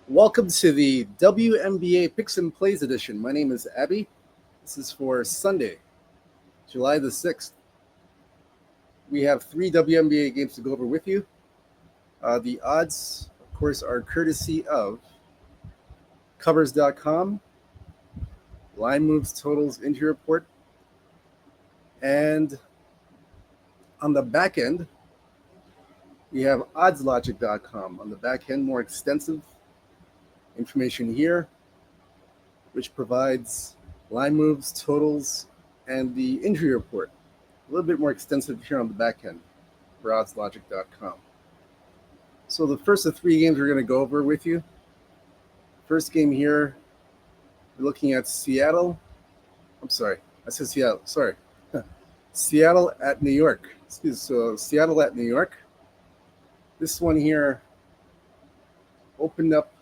Welcome to the WNBA Picks and Plays edition. My name is Abby. This is for Sunday, July the 6th. We have three WNBA games to go over with you. The odds, of course, are courtesy of covers.com, line moves, totals, injury report, and on the back end, we have oddslogic.com. On the back end, more extensive information here, which provides line moves, totals, and the injury report. A little bit more extensive here on the back end for oddslogic.com. So the first of three games we're going to go over with you. First game here, we're looking at Seattle. I'm sorry, I said Seattle. Sorry. Seattle at New York. So Seattle at New York. This one here opened up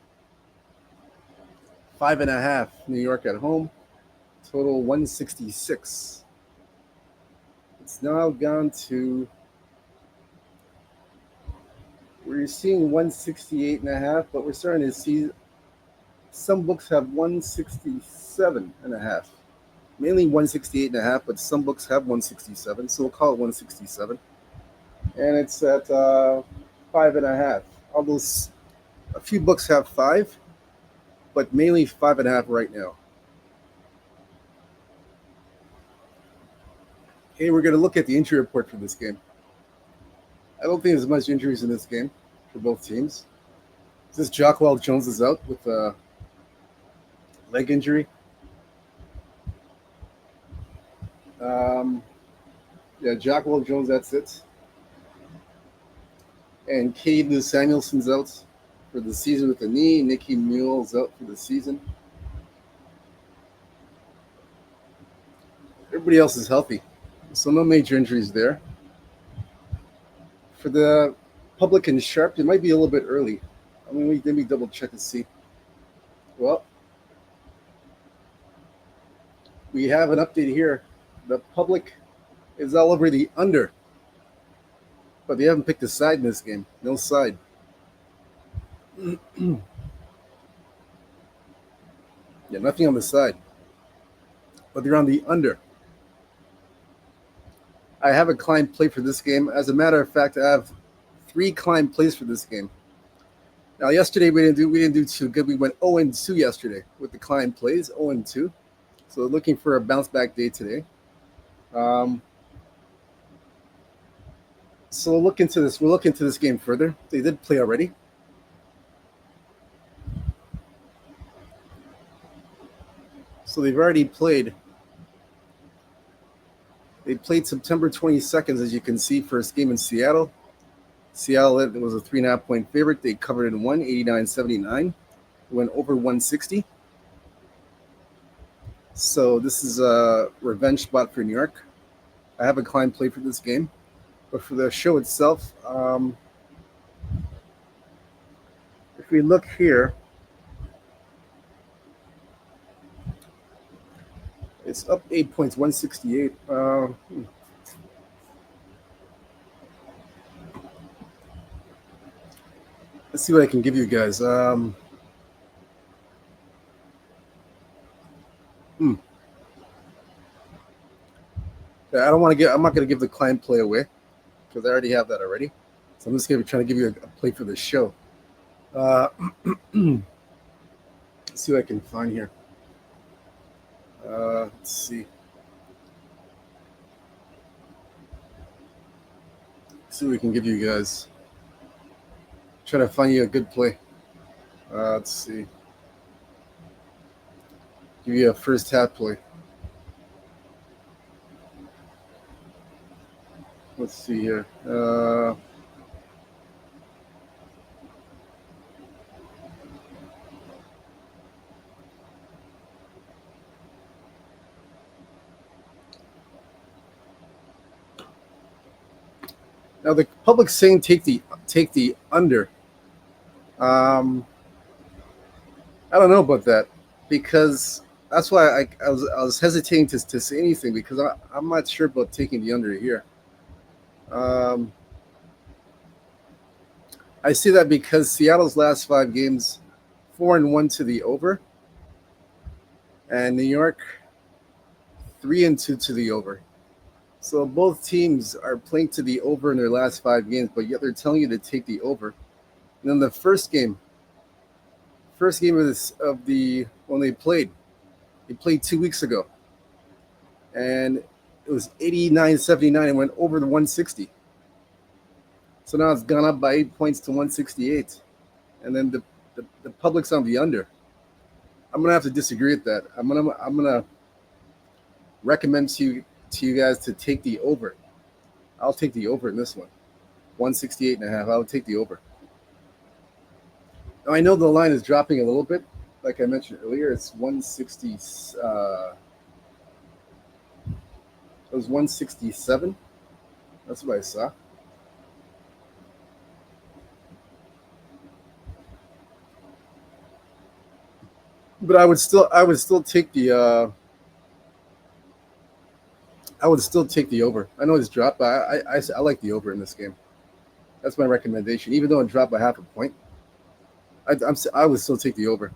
5.5. New York at home. Total 166. It's now gone to, we're seeing 168.5, but we're starting to see some books have 167.5. Mainly 168.5, but some books have 167, so we'll call it 167. And it's at 5.5. Although a few books have 5, but mainly 5.5 right now. Okay, we're going to look at the injury report for this game. I don't think there's much injuries in this game for both teams. This Jacquel Jones is out with a leg injury. Jacquel Jones, that's it. And Cade Lou Samuelson's out for the season with a knee. Nikki Mule's out for the season. Everybody else is healthy, so no major injuries there. For the public and sharp, it might be a little bit early. Let me double check and see. Well, we have an update here. The public is all over the under, but they haven't picked a side in this game. No side. Yeah, nothing on the side, but they're on the under. I have a client play for this game. As a matter of fact, I have 3 client plays for this game. Now, yesterday we didn't do too good. We went 0-2 yesterday with the client plays, 0-2. So looking for a bounce back day today. So we'll look into this. We'll look into this game further. They did play already. So they've already played. They played September 22nd, as you can see, first game in Seattle. Seattle, it was a 3.5-point favorite. They covered in 89-79. Went over 160. So this is a revenge spot for New York. I have a client play for this game. But for the show itself, if we look here, it's up 8 points, 168. Let's see what I can give you guys. I'm not going to give the client play away because I already have that already. So I'm just going to be trying to give you a play for the show. Let's see what I can find here. Let's see. Let's see what we can give you guys. Try to find you a good play. Let's see. Give you a first half play. Let's see here. Now the public's saying take the under. I don't know about that because that's why I was hesitating to say anything because I'm not sure about taking the under here. I see that because Seattle's last 5 games, 4-1 to the over, and New York 3-2 to the over. So both teams are playing to the over in their last 5 games, but yet they're telling you to take the over. And then the first game of the when they played 2 weeks ago, and it was 89-79 and went over the 160. So now it's gone up by 8 points to 168, and then the public's on the under. I'm gonna have to disagree with that. I'm gonna recommend to you guys to take the over. I'll take the over in this one, 168.5. I would take the over. Now I know the line is dropping a little bit, like I mentioned earlier. It's 160. It was 167. That's what I saw. But I would still take the over. I know it's dropped, but I like the over in this game. That's my recommendation. Even though it dropped by half a point, I would still take the over.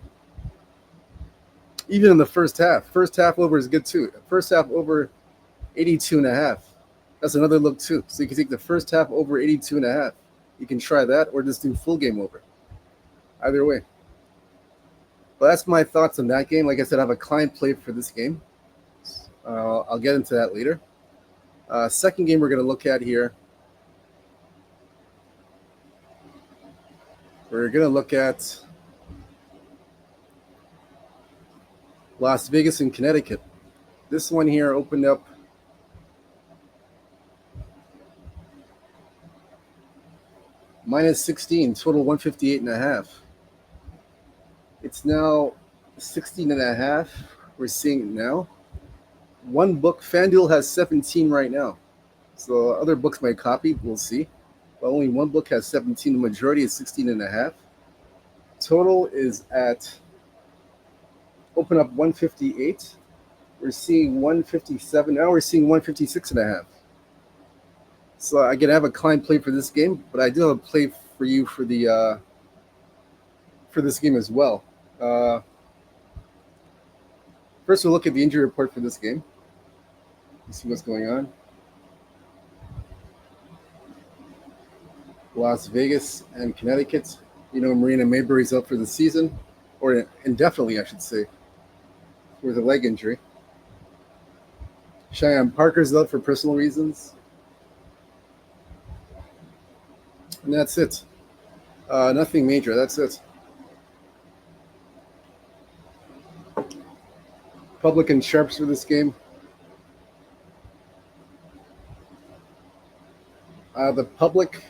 Even in the first half over is good too. First half over 82.5. That's another look too. So you can take the first half over 82.5. You can try that, or just do full game over. Either way. But that's my thoughts on that game. Like I said, I have a client play for this game. I'll get into that later. Second game we're going to look at here. We're going to look at Las Vegas and Connecticut. This one here opened up -16, total 158.5. It's now 16.5. We're seeing it now. One book, FanDuel has 17 right now. So other books might copy, we'll see. But only one book has 17. The majority is 16.5. Total is at open up 158. We're seeing 157. Now we're seeing 156.5. So again, I have a client play for this game, but I do have a play for you for the for this game as well. First, we'll look at the injury report for this game. See what's going on. Las Vegas and Connecticut. You know, Marina Mayberry's out for the season, or indefinitely, I should say, with a leg injury. Cheyenne Parker's out for personal reasons. And that's it. Nothing major. That's it. Public and sharps for this game. The public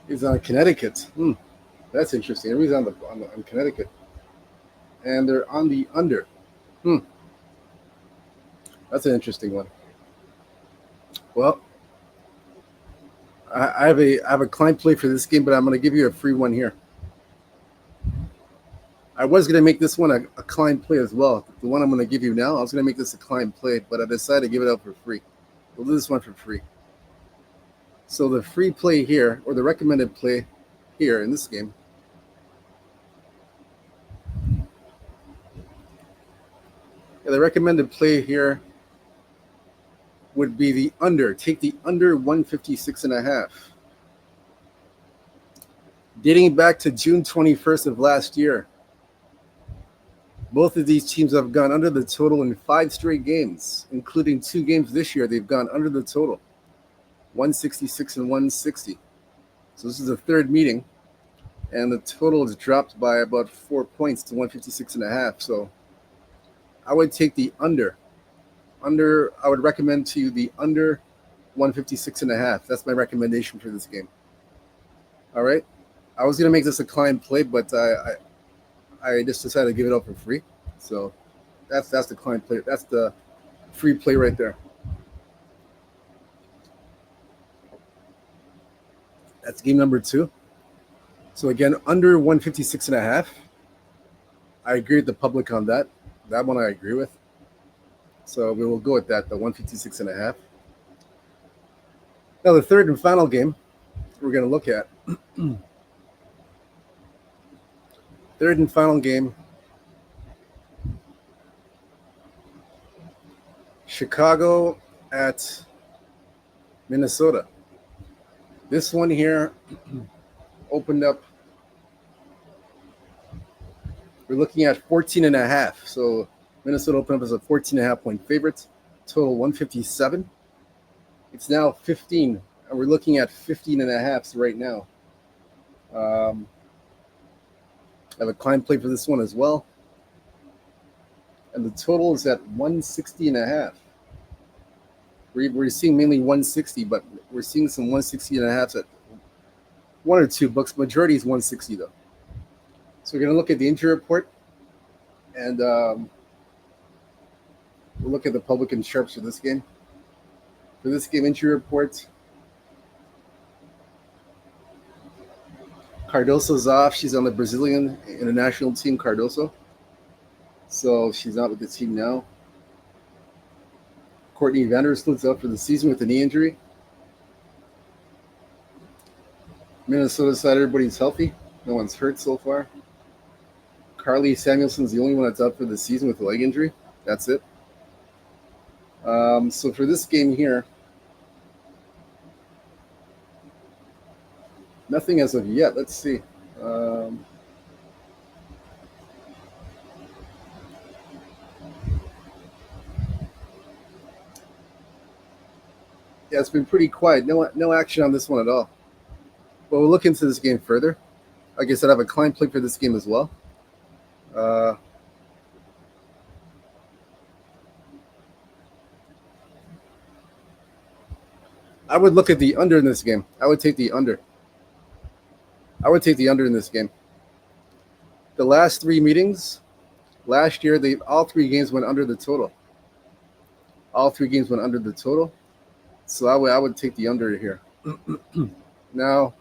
is on Connecticut. That's interesting. Everybody's on Connecticut, and they're on the under. That's an interesting one. Well, I have a client play for this game, but I'm going to give you a free one here. I was going to make this one a client play as well. The one I'm going to give you now, I was going to make this a client play, but I decided to give it out for free. We'll do this one for free. So the free play here, or the recommended play here in this game, the recommended play here would be the under. Take the under 156.5. Dating back to June 21st of last year, both of these teams have gone under the total in 5 straight games, including 2 games this year. They've gone under the total, 166 and 160. So this is the third meeting, and the total has dropped by about 4 points to 156.5. So I would take the under. I would recommend to you the under 156.5. That's my recommendation for this game. All right. I was gonna make this a client play, but I just decided to give it up for free. So that's the client play. That's the free play right there. That's game number 2. So again, under 156.5. I agree with the public on that. That one I agree with. So we will go with that, the 156.5. Now the third and final game we're going to look at. Third and final game. Chicago at Minnesota. This one here opened up. We're looking at 14.5. So Minnesota opened up as a 14.5 point favorite. Total 157. It's now 15, and we're looking at 15.5 right now. I have a client play for this one as well. And the total is at 160.5. We're seeing mainly 160, but we're seeing some 160.5s at one or two books. Majority is 160 though. So we're going to look at the injury report, and we'll look at the public and sharps for this game. For this game, injury report. Cardoso's off. She's on the Brazilian international team, Cardoso. So she's not with the team now. Courtney Vandersloot's out for the season with a knee injury. Minnesota side, everybody's healthy. No one's hurt so far. Carly Samuelson's the only one that's out for the season with a leg injury. That's it. So for this game here, nothing as of yet. Let's see. Yeah, it's been pretty quiet. No action on this one at all. But we'll look into this game further. Like I said, I have a client play for this game as well. I would look at the under in this game. I would take the under. I would take the under in this game. The last three meetings, last year, all three games went under the total. All three games went under the total. So I would take the under here. Now,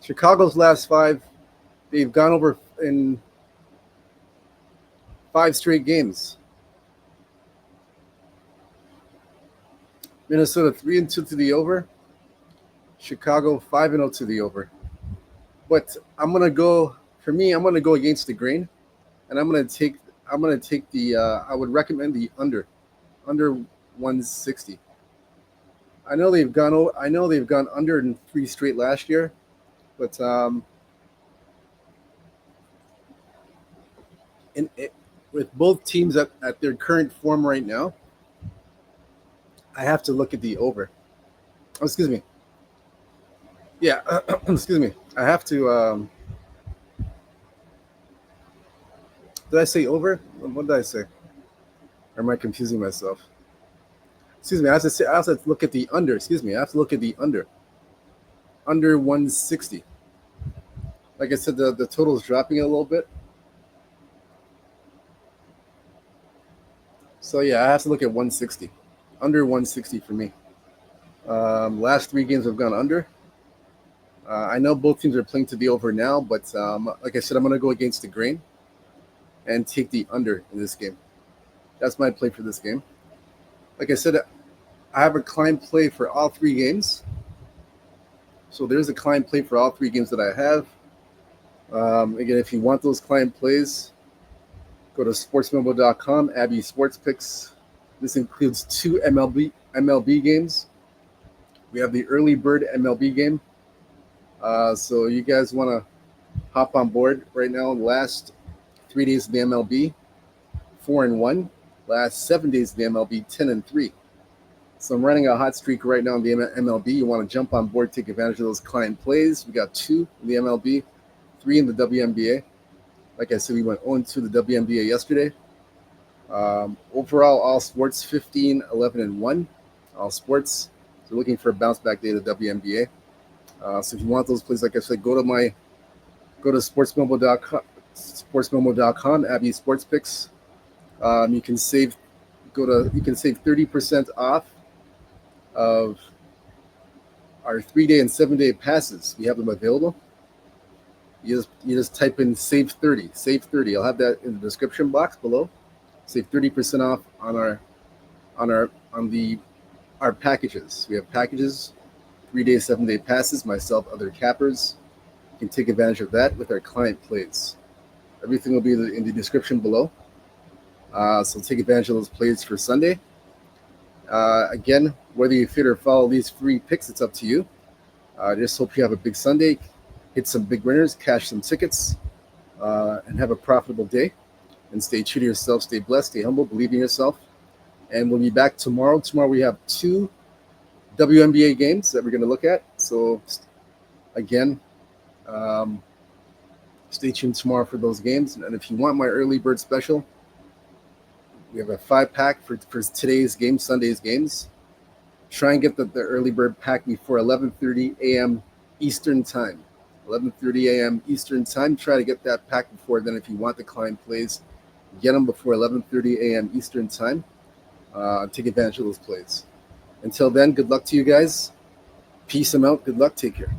Chicago's last five, they've gone over in 5 straight games. Minnesota 3-2 to the over. Chicago 5-0 to the over. But I'm gonna go against the grain, and I'm gonna take the. I would recommend the under 160. I know they've gone under in 3 straight last year, but with both teams at their current form right now, I have to look at the over. Oh, excuse me. Yeah, excuse me. I have to. Did I say over? What did I say? Or am I confusing myself? Excuse me. I have to look at the under. Excuse me. I have to look at the under. Under 160. Like I said, the total is dropping a little bit. So yeah, I have to look at 160. Under 160 for me. Last 3 games have gone under. I know both teams are playing to the over now, but like I said, I'm going to go against the grain and take the under in this game. That's my play for this game. Like I said, I have a client play for all 3 games. So there's a client play for all 3 games that I have. Again, if you want those client plays, go to sportsmemo.com, Abby Sports Picks. This includes 2 MLB games. We have the early bird MLB game. So you guys want to hop on board right now. The last 3 days of the MLB, 4-1. Last 7 days of the MLB, 10-3. So I'm running a hot streak right now in the MLB. You want to jump on board, take advantage of those client plays. We got 2 in the MLB, 3 in the WNBA. Like I said, we went 0-2 the WNBA yesterday. Overall, all sports 15, 11-1. All sports. So looking for a bounce back day of the WNBA. So if you want those plays, like I said, go to sportsmemo.com, Abby Sports Picks. You can save 30% off of our 3-day and 7-day passes. We have them available. You just type in save 30. I'll have that in the description box below. Save 30% off on our packages. We have packages, 3-day, 7-day passes, myself, other cappers. You can take advantage of that with our client plays. Everything will be in the description below. So take advantage of those plays for Sunday. Again, whether you fit or follow these free picks, it's up to you. Just hope you have a big Sunday, hit some big winners, cash some tickets, and have a profitable day. And stay true to yourself, stay blessed, stay humble, believe in yourself. And we'll be back tomorrow. Tomorrow we have 2 WNBA games that we're going to look at. So again, stay tuned tomorrow for those games. And if you want my early bird special, we have a 5-pack for today's game, Sunday's games. Try and get the early bird pack before 11:30 a.m. Eastern time. 11:30 a.m. Eastern time. Try to get that pack before then if you want the client plays. Get them before 11:30 a.m. Eastern time. Take advantage of those plays. Until then, good luck to you guys. Peace them out. Good luck. Take care.